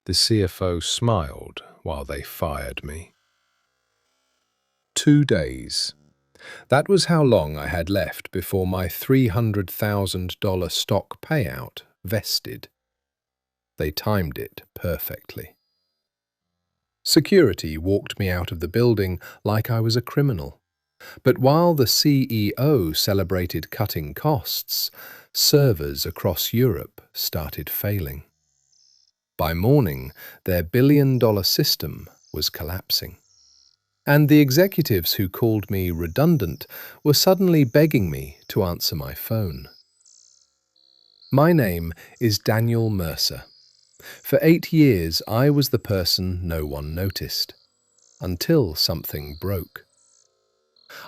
The CFO smiled while they fired me. 2 days. That was how long I had left before my $300,000 stock payout vested. They timed it perfectly. Security walked me out of the building like I was a criminal. But while the CEO celebrated cutting costs, servers across Europe started failing. By morning, their billion-dollar system was collapsing. And the executives who called me redundant were suddenly begging me to answer my phone. My name is Daniel Mercer. For 8 years, I was the person no one noticed, until something broke.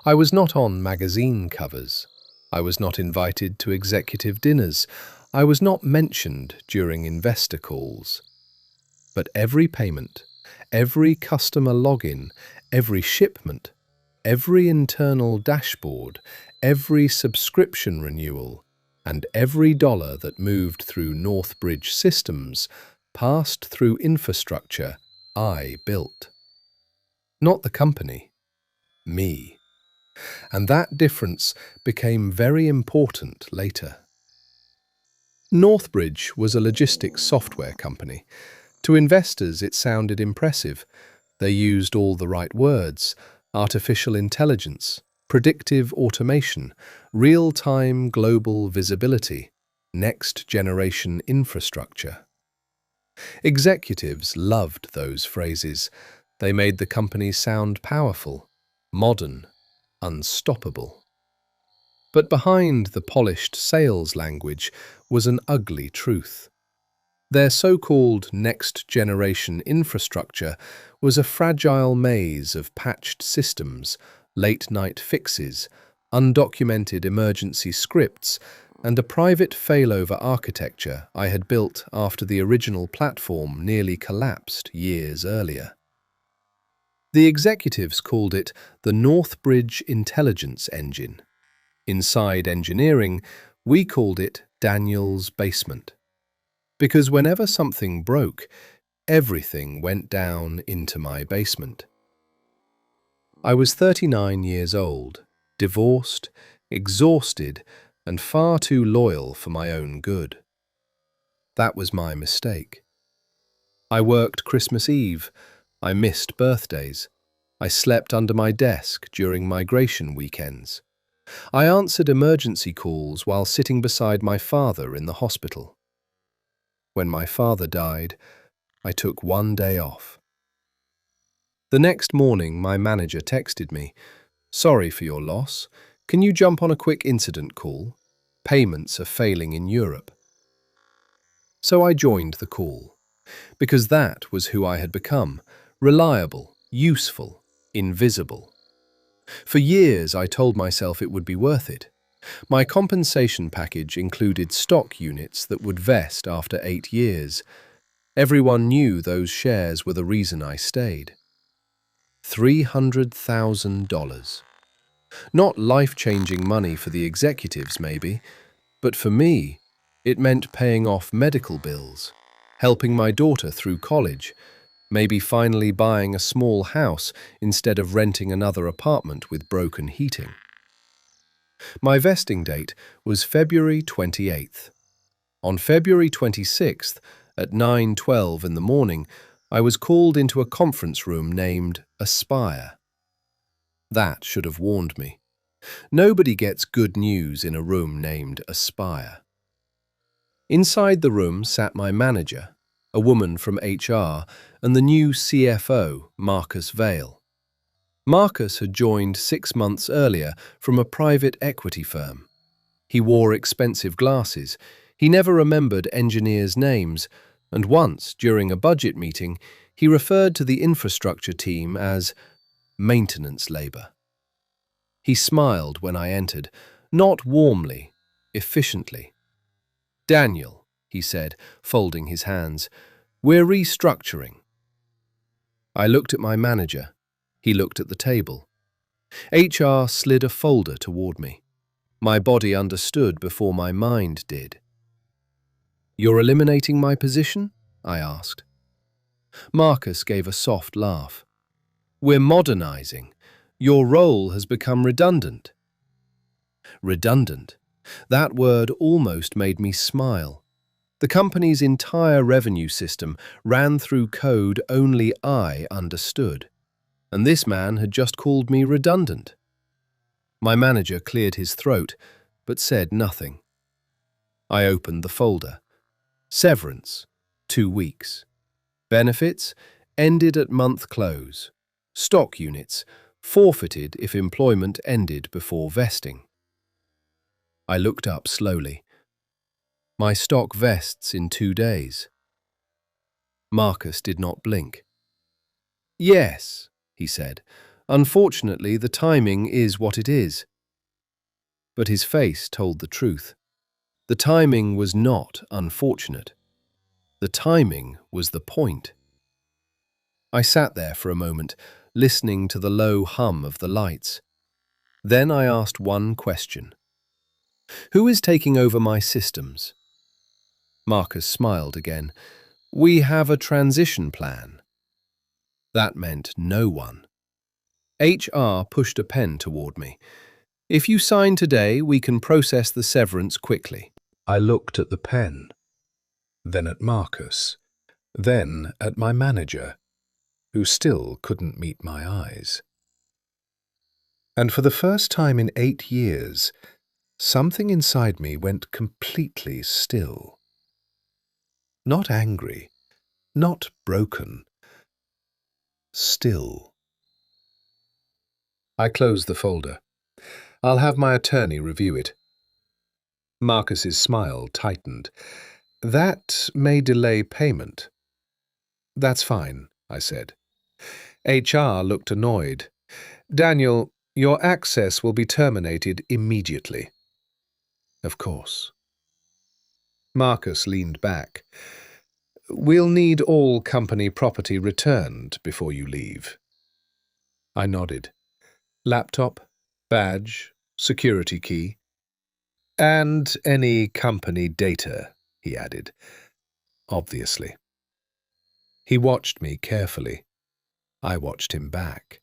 I was not on magazine covers. I was not invited to executive dinners. I was not mentioned during investor calls. But every payment, every customer login, every shipment, every internal dashboard, every subscription renewal, and every dollar that moved through Northbridge systems passed through infrastructure I built. Not the company, me. And that difference became very important later. Northbridge was a logistics software company. To investors, it sounded impressive. They used all the right words: artificial intelligence, predictive automation, real-time global visibility, next-generation infrastructure. Executives loved those phrases. They made the company sound powerful, modern, unstoppable. But behind the polished sales language was an ugly truth. Their so-called next-generation infrastructure was a fragile maze of patched systems, late-night fixes, undocumented emergency scripts, and a private failover architecture I had built after the original platform nearly collapsed years earlier. The executives called it the Northbridge Intelligence Engine. Inside engineering, we called it Daniel's Basement. Because whenever something broke, everything went down into my basement. I was 39 years old, divorced, exhausted, and far too loyal for my own good. That was my mistake. I worked Christmas Eve. I missed birthdays. I slept under my desk during migration weekends. I answered emergency calls while sitting beside my father in the hospital. When my father died, I took 1 day off. The next morning, my manager texted me, "Sorry for your loss. Can you jump on a quick incident call? Payments are failing in Europe." So I joined the call, because that was who I had become: reliable, useful, invisible. For years, I told myself it would be worth it. My compensation package included stock units that would vest after 8 years. Everyone knew those shares were the reason I stayed. $300,000. Not life-changing money for the executives, maybe, but for me, it meant paying off medical bills, helping my daughter through college, maybe finally buying a small house instead of renting another apartment with broken heating. My vesting date was February 28th. On February 26th, at 9:12 in the morning, I was called into a conference room named Aspire. That should have warned me. Nobody gets good news in a room named Aspire. Inside the room sat my manager, a woman from HR, and the new CFO, Marcus Vale. Marcus had joined 6 months earlier from a private equity firm. He wore expensive glasses. He never remembered engineers' names, and once, during a budget meeting, he referred to the infrastructure team as maintenance labor. He smiled when I entered, not warmly, efficiently. "Daniel," he said, folding his hands, "we're restructuring." I looked at my manager. He looked at the table. HR slid a folder toward me. My body understood before my mind did. "You're eliminating my position?" I asked. Marcus gave a soft laugh. We're modernizing. Your role has become redundant. Redundant. That word almost made me smile. The company's entire revenue system ran through code only I understood. And this man had just called me redundant. My manager cleared his throat, but said nothing. I opened the folder. Severance, 2 weeks. Benefits, ended at month close. Stock units, forfeited if employment ended before vesting. I looked up slowly. My stock vests in 2 days. Marcus did not blink. Yes, he said. Unfortunately, the timing is what it is. But his face told the truth. The timing was not unfortunate. The timing was the point. I sat there for a moment, listening to the low hum of the lights. Then I asked one question. Who is taking over my systems? Marcus smiled again. We have a transition plan. That meant no one. HR pushed a pen toward me. If you sign today, we can process the severance quickly. I looked at the pen, then at Marcus, then at my manager, who still couldn't meet my eyes. And for the first time in 8 years, something inside me went completely still. Not angry, not broken, still. I closed the folder. I'll have my attorney review it. Marcus's smile tightened. That may delay payment. That's fine, I said. HR looked annoyed. Daniel, your access will be terminated immediately. Of course. Marcus leaned back. We'll need all company property returned before you leave. I nodded. Laptop, badge, security key. And any company data, he added. Obviously. He watched me carefully. I watched him back.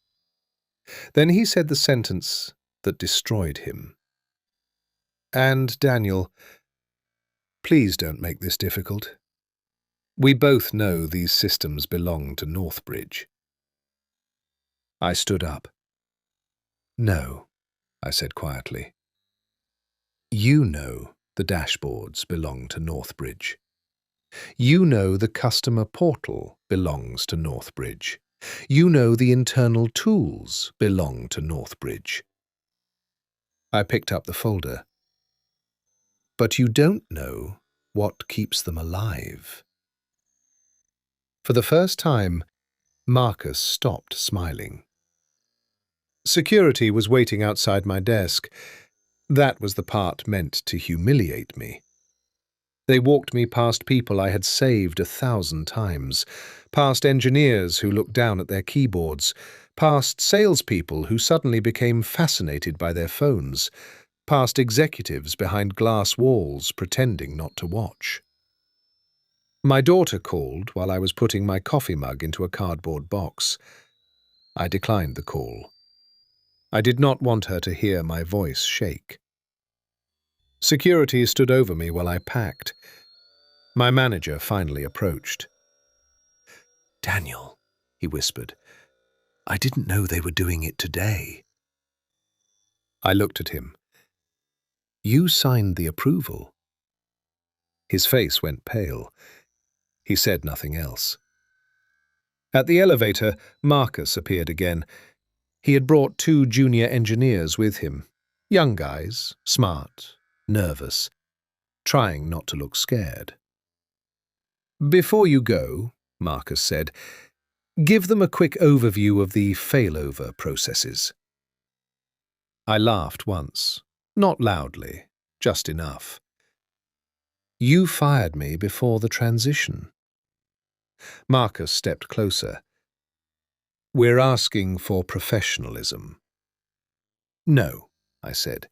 Then he said the sentence that destroyed him. And Daniel, please don't make this difficult. We both know these systems belong to Northbridge. I stood up. No, I said quietly. You know the dashboards belong to Northbridge. You know the customer portal belongs to Northbridge. You know the internal tools belong to Northbridge. I picked up the folder. But you don't know what keeps them alive. For the first time, Marcus stopped smiling. Security was waiting outside my desk. That was the part meant to humiliate me. They walked me past people I had saved 1,000 times, past engineers who looked down at their keyboards, past salespeople who suddenly became fascinated by their phones, past executives behind glass walls pretending not to watch. My daughter called while I was putting my coffee mug into a cardboard box. I declined the call. I did not want her to hear my voice shake. Security stood over me while I packed. My manager finally approached. Daniel, he whispered, I didn't know they were doing it today. I looked at him. You signed the approval. His face went pale. He said nothing else. At the elevator, Marcus appeared again. He had brought 2 junior engineers with him. Young guys, smart, nervous, trying not to look scared. Before you go, Marcus said, give them a quick overview of the failover processes. I laughed once, not loudly, just enough. You fired me before the transition. Marcus stepped closer. We're asking for professionalism. No, I said.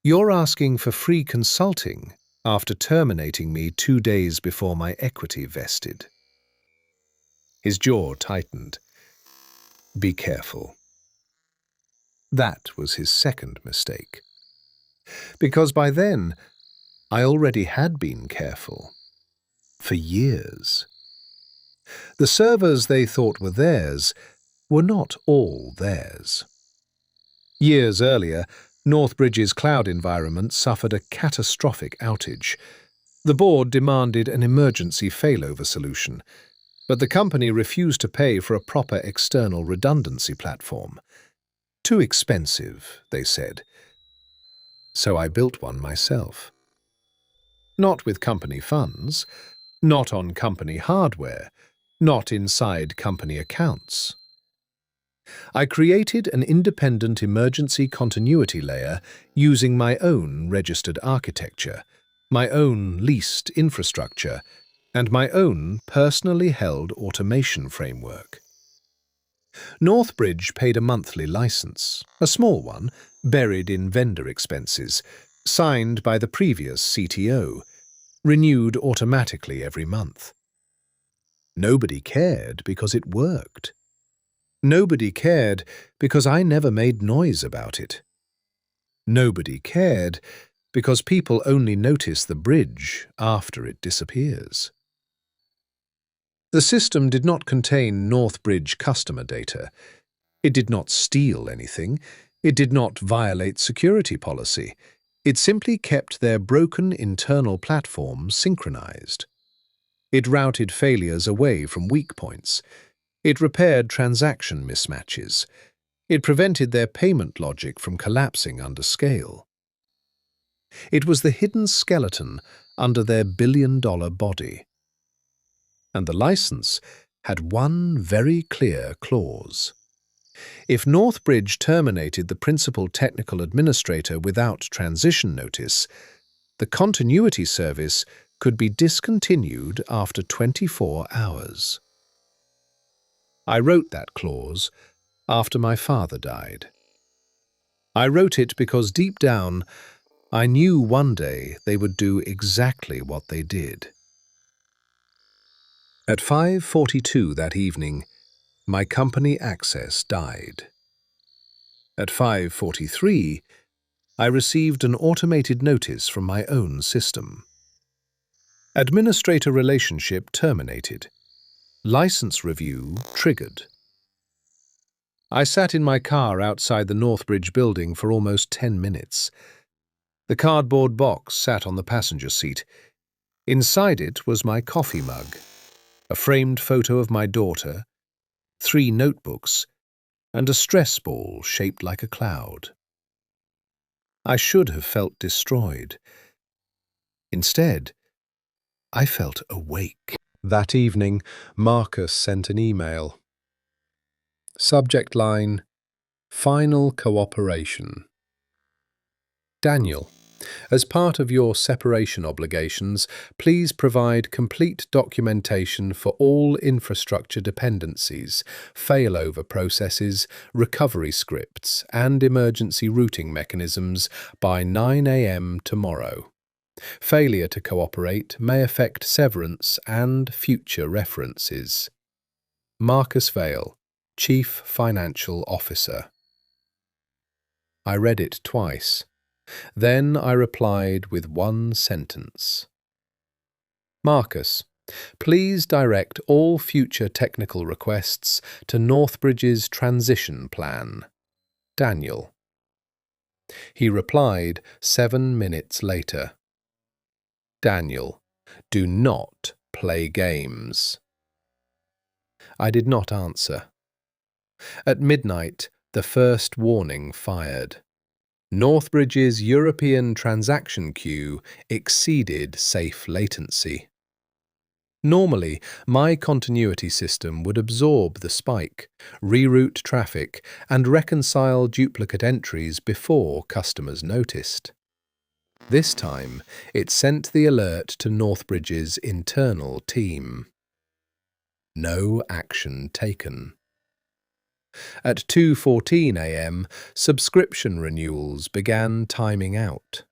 You're asking for free consulting after terminating me 2 days before my equity vested. His jaw tightened. Be careful. That was his second mistake. Because by then, I already had been careful. For years. The servers they thought were theirs were not all theirs. Years earlier, Northbridge's cloud environment suffered a catastrophic outage. The board demanded an emergency failover solution, but the company refused to pay for a proper external redundancy platform. Too expensive, they said. So I built one myself. Not with company funds, not on company hardware, not inside company accounts. I created an independent emergency continuity layer using my own registered architecture, my own leased infrastructure, and my own personally held automation framework. Northbridge paid a monthly license, a small one, buried in vendor expenses, signed by the previous CTO, renewed automatically every month. Nobody cared because it worked. Nobody cared because I never made noise about it. Nobody cared because people only notice the bridge after it disappears. The system did not contain Northbridge customer data. It did not steal anything. It did not violate security policy. It simply kept their broken internal platform synchronized. It routed failures away from weak points. It repaired transaction mismatches. It prevented their payment logic from collapsing under scale. It was the hidden skeleton under their billion-dollar body. And the license had one very clear clause. If Northbridge terminated the principal technical administrator without transition notice, the continuity service could be discontinued after 24 hours. I wrote that clause after my father died. I wrote it because deep down, I knew one day they would do exactly what they did. At 5:42 that evening, my company access died. At 5:43, I received an automated notice from my own system. Administrator relationship terminated. License review triggered. I sat in my car outside the Northbridge building for almost 10 minutes. The cardboard box sat on the passenger seat. Inside it was my coffee mug, a framed photo of my daughter, 3 notebooks, and a stress ball shaped like a cloud. I should have felt destroyed. Instead, I felt awake. That evening, Marcus sent an email. Subject line, Final Cooperation. Daniel, as part of your separation obligations, please provide complete documentation for all infrastructure dependencies, failover processes, recovery scripts, and emergency routing mechanisms by 9 a.m. tomorrow. Failure to cooperate may affect severance and future references. Marcus Vale, Chief Financial Officer. I read it twice. Then I replied with one sentence. Marcus, please direct all future technical requests to Northbridge's transition plan. Daniel. He replied 7 minutes later. Daniel, do not play games. I did not answer. At midnight, the first warning fired. Northbridge's European transaction queue exceeded safe latency. Normally, my continuity system would absorb the spike, reroute traffic, and reconcile duplicate entries before customers noticed. This time, it sent the alert to Northbridge's internal team. No action taken. At 2:14 a.m., subscription renewals began timing out.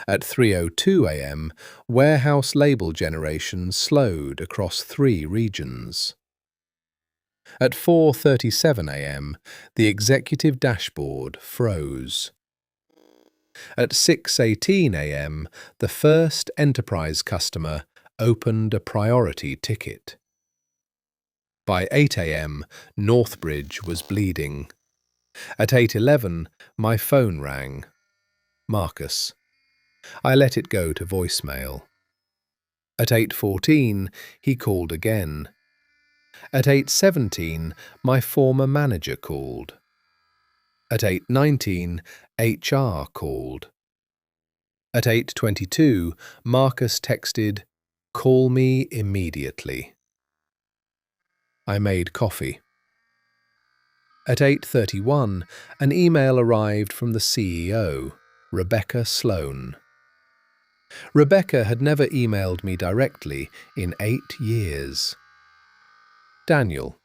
At 3:02 a.m., warehouse label generation slowed across 3 regions. At 4:37 a.m., the executive dashboard froze. At 6:18 a.m., the first enterprise customer opened a priority ticket. By 8 a.m., Northbridge was bleeding. At 8:11, my phone rang. Marcus. I let it go to voicemail. At 8:14, he called again. At 8:17, my former manager called. At 8:19, HR called. At 8:22, Marcus texted, "Call me immediately." I made coffee. At 8:31, an email arrived from the CEO, Rebecca Sloan. Rebecca had never emailed me directly in 8 years. Daniel,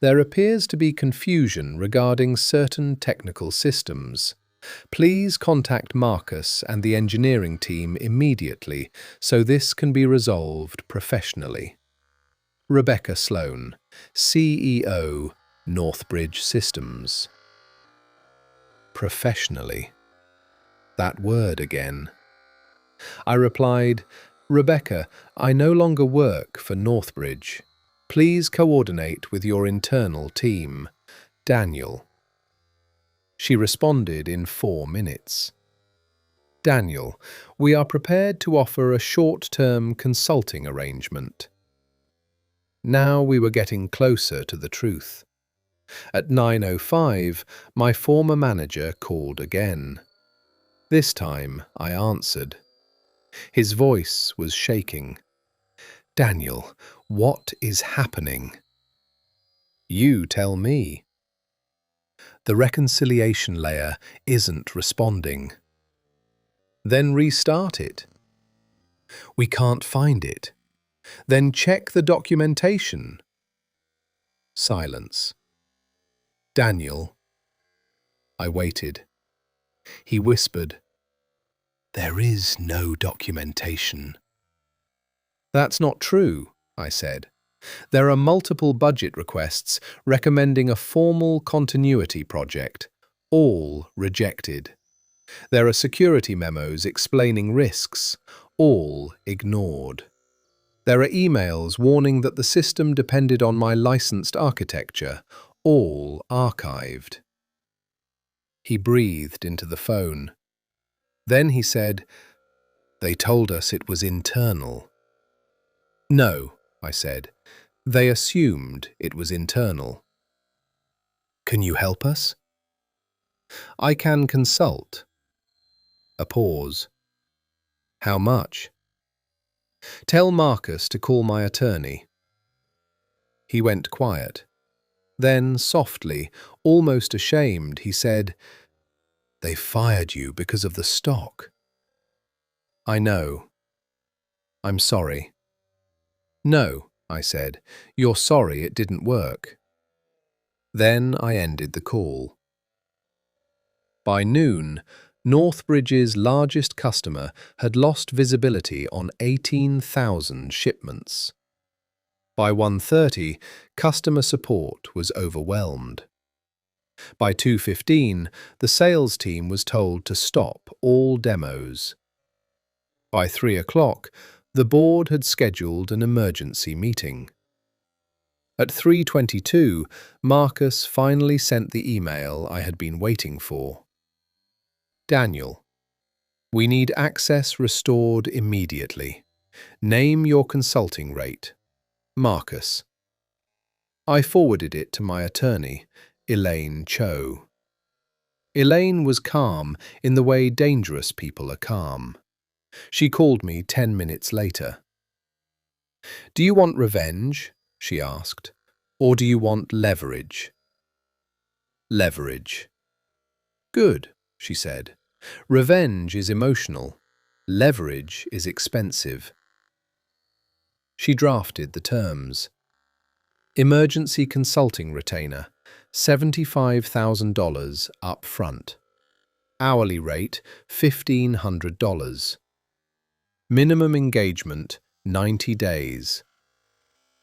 there appears to be confusion regarding certain technical systems. Please contact Marcus and the engineering team immediately so this can be resolved professionally. Rebecca Sloan, CEO, Northbridge Systems. Professionally. That word again. I replied, "Rebecca, I no longer work for Northbridge. Please coordinate with your internal team. Daniel." She responded in 4 minutes. "Daniel, we are prepared to offer a short-term consulting arrangement." Now we were getting closer to the truth. At 9:05, my former manager called again. This time I answered. His voice was shaking. "Daniel, what is happening?" "You tell me." "The reconciliation layer isn't responding." "Then restart it." "We can't find it." "Then check the documentation." Silence. "Daniel." I waited. He whispered, "There is no documentation." "That's not true," I said. "There are multiple budget requests recommending a formal continuity project, all rejected. There are security memos explaining risks, all ignored. There are emails warning that the system depended on my licensed architecture, all archived." He breathed into the phone. Then he said, "They told us it was internal." "No," I said. "They assumed it was internal." "Can you help us?" "I can consult." A pause. "How much?" "Tell Marcus to call my attorney." He went quiet. Then, softly, almost ashamed, he said, "They fired you because of the stock." "I know. I'm sorry." "No," I said. "You're sorry it didn't work." Then I ended the call. By noon, Northbridge's largest customer had lost visibility on 18,000 shipments. By 1:30, customer support was overwhelmed. By 2:15, the sales team was told to stop all demos. By 3 o'clock, the board had scheduled an emergency meeting. At 3:22, Marcus finally sent the email I had been waiting for. "Daniel, we need access restored immediately. Name your consulting rate. Marcus." I forwarded it to my attorney, Elaine Cho. Elaine was calm in the way dangerous people are calm. She called me 10 minutes later. "Do you want revenge?" she asked. "Or do you want leverage?" "Leverage." "Good," she said. "Revenge is emotional. Leverage is expensive." She drafted the terms. Emergency consulting retainer, $75,000 up front. Hourly rate, $1,500. Minimum engagement, 90 days.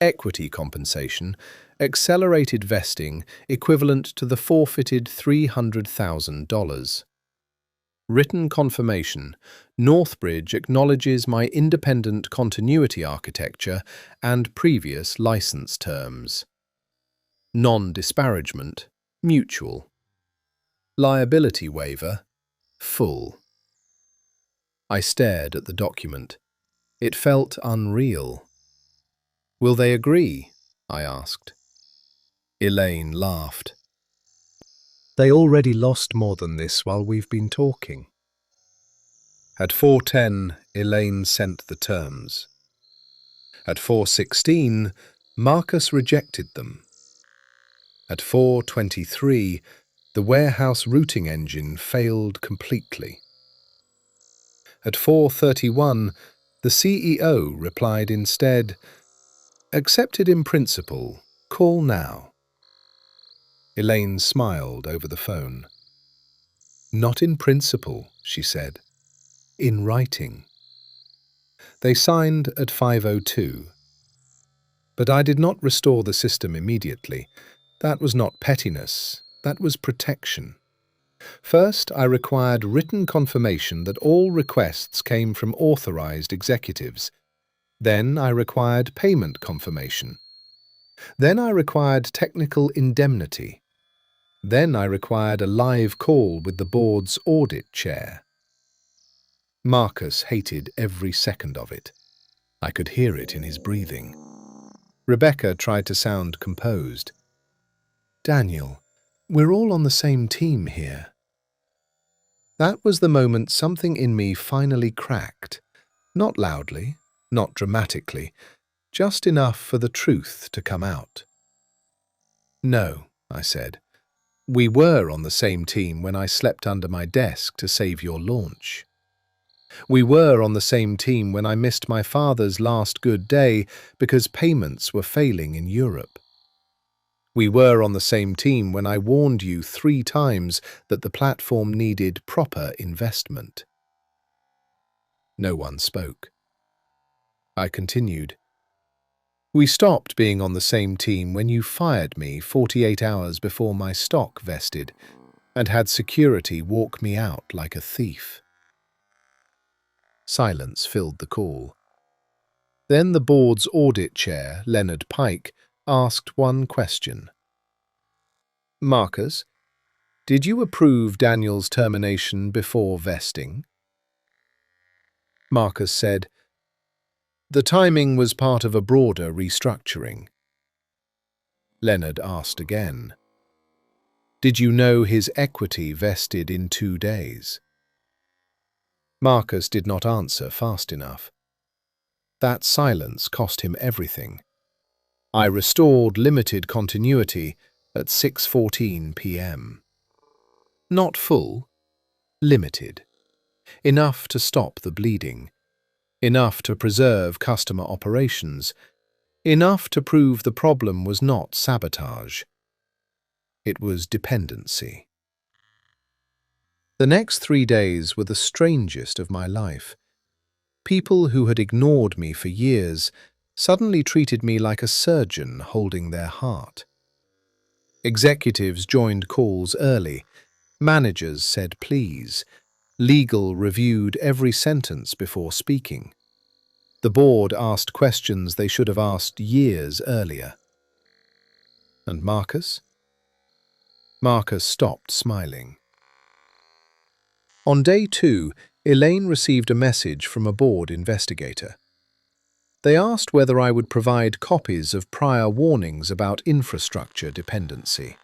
equity compensation, accelerated vesting equivalent to the forfeited $300,000. Written confirmation. Northbridge acknowledges my independent continuity architecture and previous license terms. Non-disparagement. Mutual. Liability waiver. Full. I stared at the document. It felt unreal. Will they agree? I asked. Elaine laughed. They already lost more than this while we've been talking. At 4:10, Elaine sent the terms. At 4:16, Marcus rejected them. At 4:23, the warehouse routing engine failed completely. At 4:31, the CEO replied instead, "Accepted in principle. Call now." Elaine smiled over the phone. "Not in principle," she said. "In writing." They signed at 5:02. But I did not restore the system immediately. That was not pettiness. That was protection. First, I required written confirmation that all requests came from authorized executives. Then I required payment confirmation. Then I required technical indemnity. Then I required a live call with the board's audit chair. Marcus hated every second of it. I could hear it in his breathing. Rebecca tried to sound composed. "Daniel, we're all on the same team here." That was the moment something in me finally cracked. Not loudly, not dramatically, just enough for the truth to come out. "No," I said. "We were on the same team when I slept under my desk to save your launch. We were on the same team when I missed my father's last good day because payments were failing in Europe. We were on the same team when I warned you 3 times that the platform needed proper investment." No one spoke. I continued. "We stopped being on the same team when you fired me 48 hours before my stock vested and had security walk me out like a thief." Silence filled the call. Then the board's audit chair, Leonard Pike, asked one question. "Marcus, did you approve Daniel's termination before vesting?" Marcus said, "The timing was part of a broader restructuring." Leonard asked again, "Did you know his equity vested in 2 days?" Marcus did not answer fast enough. That silence cost him everything. I restored limited continuity at 6:14 p.m. Not full, limited. Enough to stop the bleeding. Enough to preserve customer operations. Enough to prove the problem was not sabotage. It was dependency. The next 3 days were the strangest of my life. People who had ignored me for years suddenly treated me like a surgeon holding their heart. Executives joined calls early. Managers said please. Legal reviewed every sentence before speaking. The board asked questions they should have asked years earlier. And Marcus? Marcus stopped smiling. On day 2, Elaine received a message from a board investigator. They asked whether I would provide copies of prior warnings about infrastructure dependency.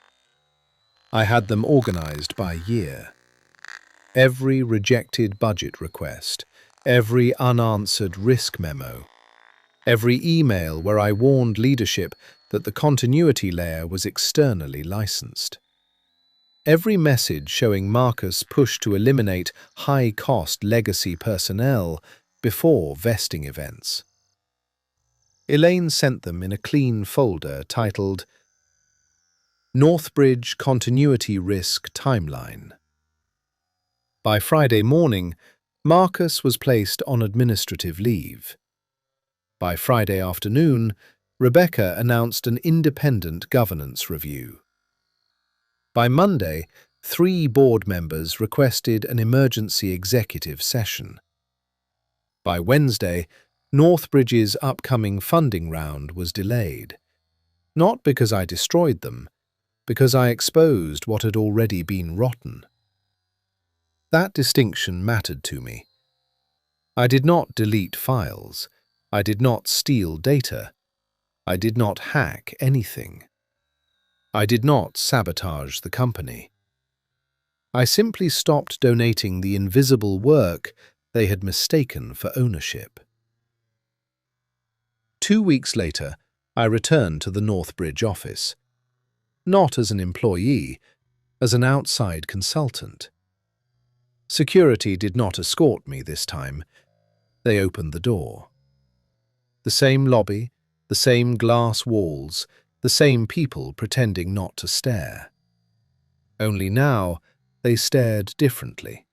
I had them organized by year. Every rejected budget request, every unanswered risk memo, every email where I warned leadership that the continuity layer was externally licensed. Every message showing Marcus' push to eliminate high-cost legacy personnel before vesting events. Elaine sent them in a clean folder titled Northbridge Continuity Risk Timeline. By Friday morning, Marcus was placed on administrative leave. By Friday afternoon, Rebecca announced an independent governance review. By Monday, 3 board members requested an emergency executive session. By Wednesday, Northbridge's upcoming funding round was delayed. Not because I destroyed them, because I exposed what had already been rotten. That distinction mattered to me. I did not delete files. I did not steal data. I did not hack anything. I did not sabotage the company. I simply stopped donating the invisible work they had mistaken for ownership. 2 weeks later, I returned to the Northbridge office, not as an employee, as an outside consultant. Security did not escort me this time. They opened the door. The same lobby, the same glass walls, the same people pretending not to stare. Only now, they stared differently.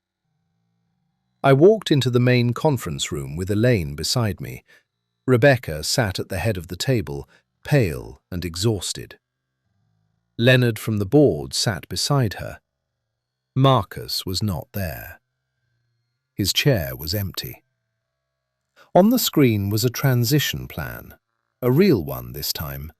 I walked into the main conference room with Elaine beside me. Rebecca sat at the head of the table, pale and exhausted. Leonard from the board sat beside her. Marcus was not there. His chair was empty. On the screen was a transition plan, a real one this time.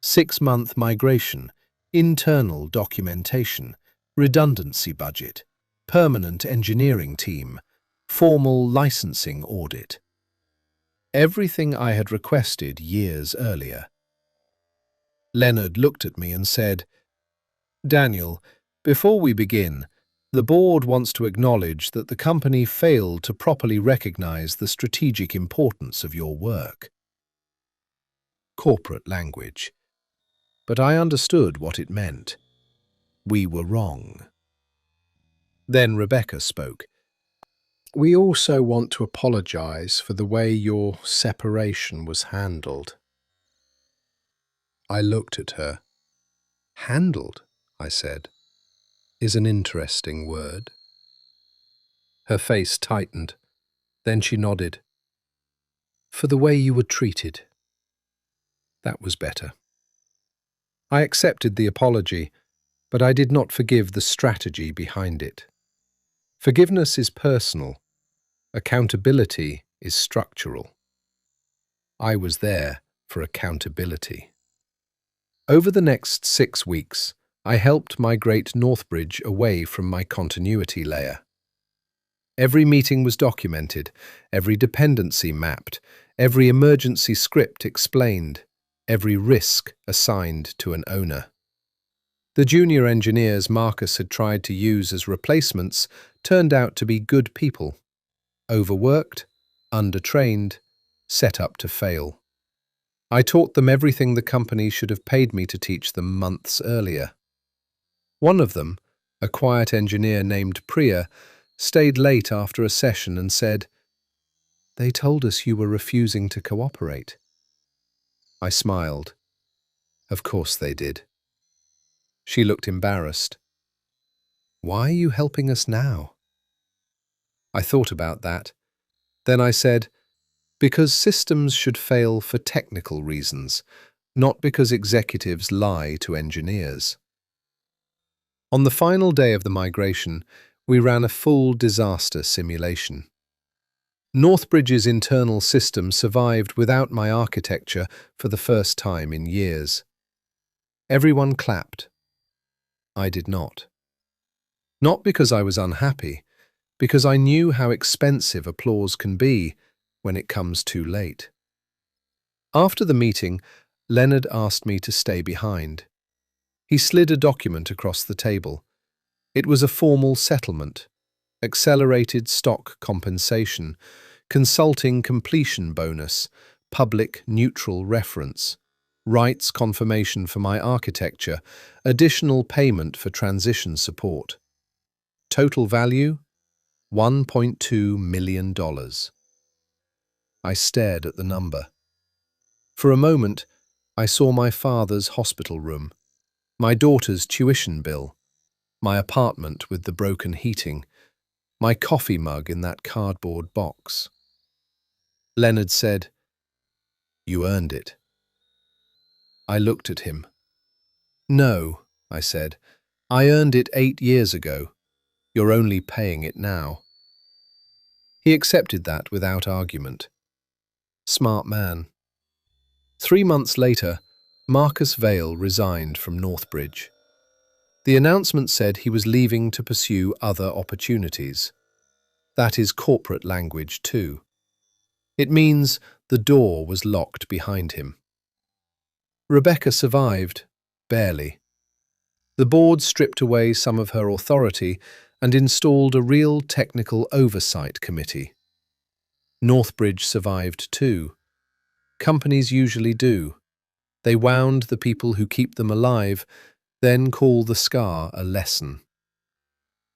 6-month migration, internal documentation, redundancy budget, permanent engineering team, formal licensing audit. Everything I had requested years earlier. Leonard looked at me and said, "Daniel, before we begin, the board wants to acknowledge that the company failed to properly recognize the strategic importance of your work." Corporate language. But I understood what it meant. We were wrong. Then Rebecca spoke. "We also want to apologize for the way your separation was handled." I looked at her. "Handled," I said, "is an interesting word." Her face tightened. Then she nodded. "For the way you were treated." That was better. I accepted the apology, but I did not forgive the strategy behind it. Forgiveness is personal. Accountability is structural. I was there for accountability. Over the next 6 weeks, I helped migrate Northbridge away from my continuity layer. Every meeting was documented, every dependency mapped, every emergency script explained, every risk assigned to an owner. The junior engineers Marcus had tried to use as replacements turned out to be good people. Overworked, undertrained, set up to fail. I taught them everything the company should have paid me to teach them months earlier. One of them, a quiet engineer named Priya, stayed late after a session and said, "They told us you were refusing to cooperate." I smiled. Of course they did. She looked embarrassed. "Why are you helping us now?" I thought about that. Then I said, "Because systems should fail for technical reasons, not because executives lie to engineers." On the final day of the migration, we ran a full disaster simulation. Northbridge's internal system survived without my architecture for the first time in years. Everyone clapped. I did not. Not because I was unhappy, because I knew how expensive applause can be when it comes too late. After the meeting, Leonard asked me to stay behind. He slid a document across the table. It was a formal settlement, accelerated stock compensation, consulting completion bonus, public neutral reference, rights confirmation for my architecture, additional payment for transition support. Total value? $1.2 million. I stared at the number. For a moment, I saw my father's hospital room, my daughter's tuition bill, my apartment with the broken heating, my coffee mug in that cardboard box. Leonard said, "You earned it." I looked at him. "No," I said. "I earned it 8 years ago. You're only paying it now." He accepted that without argument. Smart man. 3 months later, Marcus Vale resigned from Northbridge. The announcement said he was leaving to pursue other opportunities. That is corporate language too. It means the door was locked behind him. Rebecca survived, barely. The board stripped away some of her authority and installed a real technical oversight committee. Northbridge survived too. Companies usually do. They wound the people who keep them alive, then call the scar a lesson.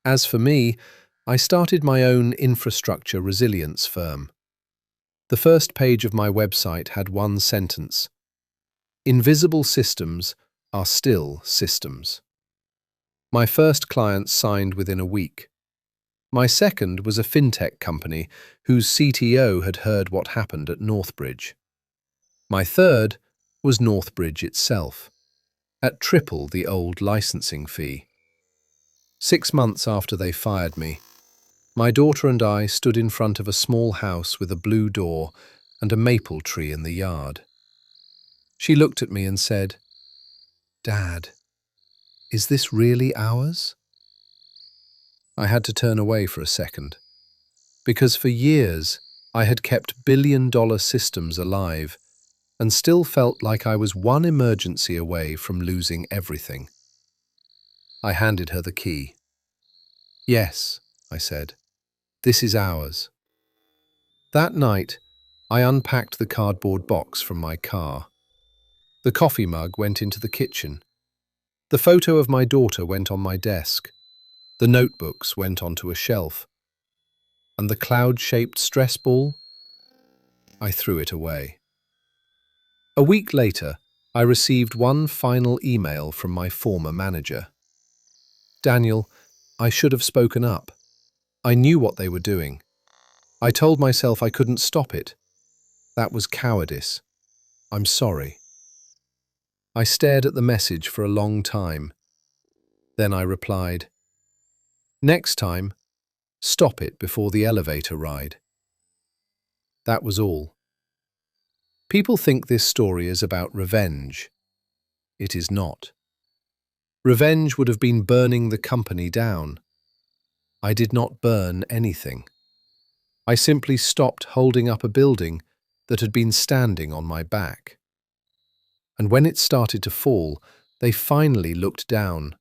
As for me, I started my own infrastructure resilience firm. The first page of my website had one sentence: "Invisible systems are still systems." My first client signed within a week. My second was a fintech company whose CTO had heard what happened at Northbridge. My third was Northbridge itself, at triple the old licensing fee. 6 months after they fired me, my daughter and I stood in front of a small house with a blue door and a maple tree in the yard. She looked at me and said, "Dad, is this really ours?" I had to turn away for a second, because for years I had kept billion-dollar systems alive and still felt like I was one emergency away from losing everything. I handed her the key. "Yes," I said, "this is ours." That night, I unpacked the cardboard box from my car. The coffee mug went into the kitchen. The photo of my daughter went on my desk. The notebooks went onto a shelf. And the cloud-shaped stress ball? I threw it away. A week later, I received one final email from my former manager. "Daniel, I should have spoken up. I knew what they were doing. I told myself I couldn't stop it. That was cowardice. I'm sorry." I stared at the message for a long time. Then I replied, "Next time, stop it before the elevator ride." That was all. People think this story is about revenge. It is not. Revenge would have been burning the company down. I did not burn anything. I simply stopped holding up a building that had been standing on my back. And when it started to fall, they finally looked down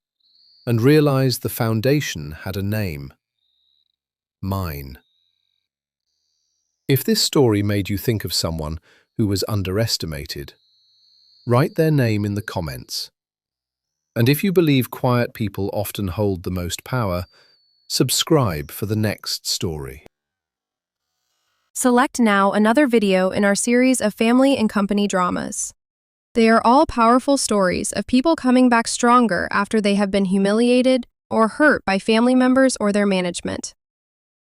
and realized the foundation had a name: mine. If this story made you think of someone who was underestimated, write their name in the comments. And if you believe quiet people often hold the most power, subscribe for the next story. Select now another video in our series of family and company dramas. They are all powerful stories of people coming back stronger after they have been humiliated or hurt by family members or their management.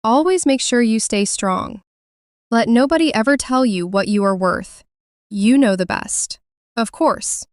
Always make sure you stay strong. Let nobody ever tell you what you are worth. You know the best. Of course.